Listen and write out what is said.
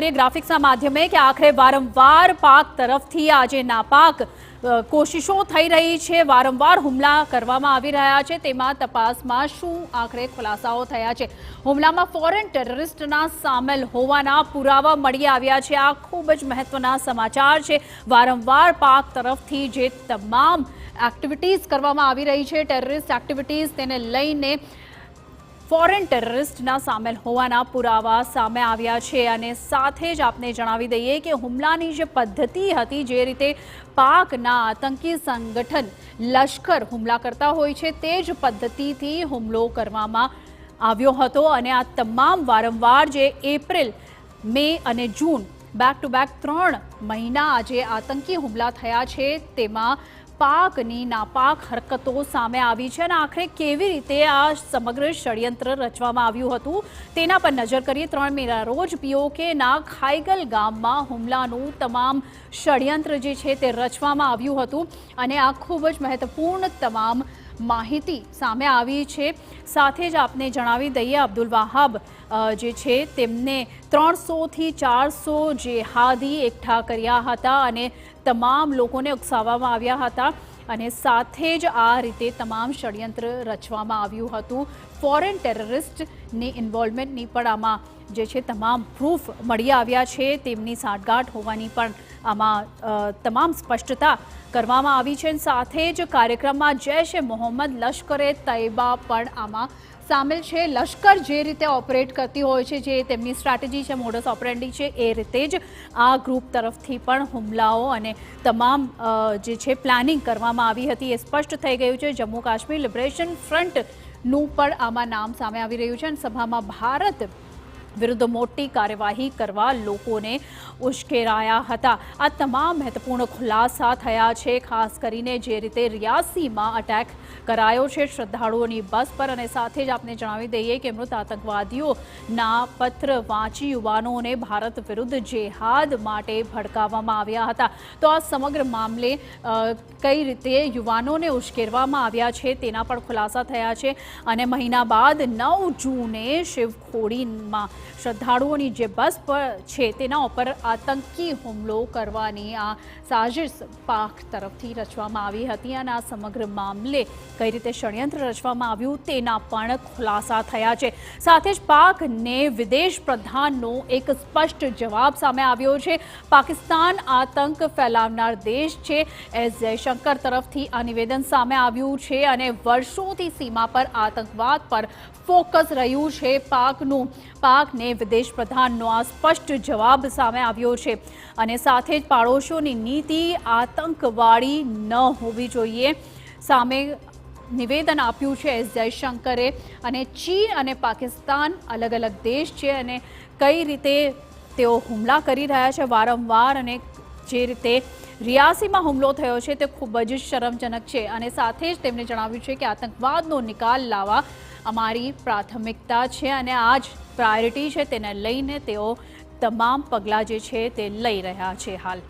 કરીએ ગ્રાફિક્સના માધ્યમે કે આખરે વારંવાર પાક તરફથી આજે નાપાક કોશિશો થઈ રહી છે, વારંવાર હુમલા કરવામાં આવી રહ્યા છે। તેમાં તપાસમાં શું આખરે ખુલાસાઓ થયા છે? હુમલામાં ફોરેન ટેરરિસ્ટના સામેલ હોવાના પુરાવા મળી આવ્યા છે। આ ખૂબ જ મહત્વના સમાચાર છે। વારંવાર પાક તરફથી જે તમામ એક્ટિવિટીઝ કરવામાં આવી રહી છે, ટેરરિસ્ટ એક્ટિવિટીઝ, તેને લઈને ફોરેન ટેરરિસ્ટના સામેલ હોવાના પુરાવા સામે આવ્યા છે। અને સાથે જ આપને જણાવી દઈએ કે હુમલાની જે પદ્ધતિ હતી, જે રીતે પાકના આતંકી સંગઠન લશ્કર હુમલા કરતા હોય છે, તે જ પદ્ધતિથી હુમલો કરવામાં આવ્યો હતો। અને આ તમામ વારંવાર જે એપ્રિલ, મે અને જૂન બેક ટુ બેક 3 મહિના જે આતંકી હુમલા થયા છે, તેમાં પાકની નાપાક હરકતો સામે આવી છે। અને આખરે કેવી રીતે આ સમગ્ર ષડયંત્ર રચવામાં આવ્યું હતું તેના પર નજર કરીએ। 3 મેના રોજ પીઓકેના ખાઈગલ ગામમાં હુમલાનું તમામ ષડયંત્ર જે છે તે રચવામાં આવ્યું હતું અને આ ખૂબ જ મહત્વપૂર્ણ તમામ માહિતી સામે આવી છે। સાથે જ આપને જણાવી દઈએ, અબ્દુલ વહાબ જે છે તેમને 300થી 400 જેહાદી એકઠા કર્યા હતા અને તમામ લોકોને ઉકસાવવામાં આવ્યા હતા અને સાથે જ આ રીતે તમામ ષડયંત્ર રચવામાં આવ્યું હતું। ફોરેન ટેરરિસ્ટની ઇન્વોલ્વમેન્ટની પણ આમાં જે છે તમામ પ્રૂફ મળી આવ્યા છે, તેમની સાંઠગાંઠ હોવાની પણ આમાં તમામ સ્પષ્ટતા કરવામાં આવી છે। સાથે જ કાર્યક્રમમાં જૈશ એ મોહમ્મદ, લશ્કરે તૈયબા પણ આમાં સામેલ છે। લશ્કર જે રીતે ઓપરેટ કરતી હોય છે, જે તેમની સ્ટ્રેટેજી છે, મોડસ ઓપરેન્ડી છે, એ રીતે જ આ ગ્રુપ તરફથી પણ હુમલાઓ અને તમામ જે છે પ્લાનિંગ કરવામાં આવી હતી એ સ્પષ્ટ થઈ ગયું છે। જમ્મુ કાશ્મીર લિબરેશન ફ્રન્ટનું પણ આમાં નામ સામે આવી રહ્યું છે અને સભામાં ભારત વિરુદ્ધ મોટી કાર્યવાહી કરવા લોકોને ઉશ્કેરાયા હતા। આ તમામ મહત્વપૂર્ણ ખુલાસા થયા છે, ખાસ કરીને જે રીતે રિયાસીમાં અટેક કરાયો છે શ્રદ્ધાળુઓની બસ પર। અને સાથે જ આપને જણાવી દઈએ કે મૃત આતંકવાદીઓના પત્ર વાંચી યુવાનોને ભારત વિરુદ્ધ જેહાદ માટે ભડકાવવામાં આવ્યા હતા। તો આ સમગ્ર મામલે કઈ રીતે યુવાનોને ઉશ્કેરવામાં આવ્યા છે તેના પણ ખુલાસા થયા છે। અને મહિના બાદ 9 જૂને શિવખોડીમાં શ્રદ્ધાળુઓની જે બસ પર છે તેના ઉપર આતંકી હુમલો કરવાની આ સાજિશ પાક તરફથી રચવામાં આવી હતી અને આ સમગ્ર મામલે કઈ રીતે ષડયંત્ર રચવામાં આવ્યું તેના પણ ખુલાસા થયા છે। સાથે જ પાકને વિદેશ પ્રધાનનો એક સ્પષ્ટ જવાબ સામે આવ્યો છે। પાકિસ્તાન આતંક ફેલાવનાર દેશ છે, એસ જયશંકર તરફથી આ નિવેદન સામે આવ્યું છે અને વર્ષોથી સીમા પર આતંકવાદ પર ફોકસ રહ્યું છે પાકનું। પાકને વિદેશ પ્રધાનનો આ સ્પષ્ટ જવાબ સામે આવ્યો છે અને સાથે જ પાડોશોની નીતિ આતંકવાદી ન હોવી જોઈએ સામે નિવેદન આપ્યું છે એસ જયશંકરે। અને ચીન અને પાકિસ્તાન અલગ અલગ દેશ છે અને કઈ રીતે તેઓ હુમલા કરી રહ્યા છે વારંવાર, અને જે રીતે રિયાસીમાં હુમલો થયો છે તે ખૂબ જ શરમજનક છે। અને સાથે જ તેમણે જણાવ્યું છે કે આતંકવાદનો નિકાલ લાવવા અમારી પ્રાથમિકતા છે અને આ જ પ્રાયોરિટી છે, તેને લઈને તેઓ તમામ પગલાં જે છે તે લઈ રહ્યા છે હાલ।